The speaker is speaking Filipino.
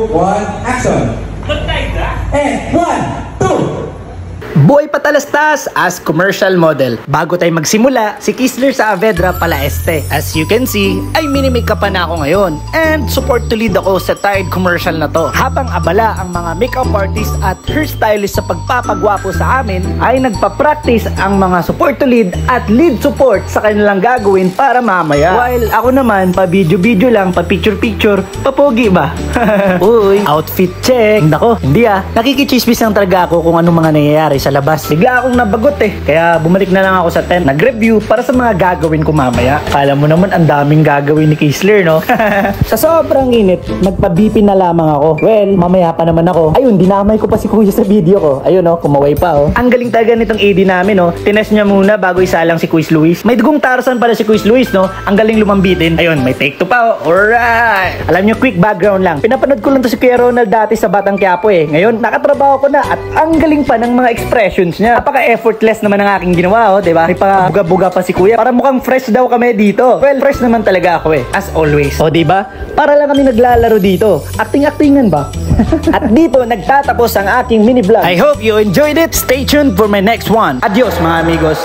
1, action! And 1, 2! Buhay patalastas as commercial model. Bago tayo magsimula, si Kisler sa Avedra pala este. As you can see, ay minimake pa na ako ngayon. And support to lead ako sa tired commercial na to. Habang abala ang mga makeup artist at hairstylist sa pagpapagwapo sa amin, ay nagpa-practice ang mga support to lead at lead support sa kanilang gagawin para mamaya. While ako naman, pa-video-video lang, pa-picture-picture, papogi ba? Uy, outfit check. Nako, hindi nakikichismis lang talaga ako kung anong mga nangyayari sa labas. Bigla akong nabagot kaya bumalik na lang ako sa tent. Nag-review para sa mga gagawin ko mamaya. Kala mo naman ang daming gagawin ni Kisler, no? Sa sobrang init, nagpa-BP na lamang ako. Well, mamaya pa naman ako. Ayun, dinamay ko pa si Kuya sa video ko. Ayun, kumaway pa, Ang galing talaga nitong AD namin, Tinest niya muna bago isalang si Quiz Luis. May dugong Tarzan para si Quiz Luis, Ang galing lumambitin. Ayun, may take 2 pa, Alright! Alam niyo, quick background lang. Pinapanood ko lang to si Kuya Ronald dati sa Batang Quiapo, Ngayon, nakatrabaho ko na at ang galing pa ng mga expressions niya. Napaka-effortless naman ang aking ginawa, diba? May pa-buga-buga pa si Kuya. Para mukhang fresh daw kami dito. Well, fresh naman talaga ako, As always. Diba? Para lang kami naglalaro dito. Acting-actingan ba? At dito, nagtatapos ang aking mini-vlog. I hope you enjoyed it. Stay tuned for my next one. Adios, mga amigos.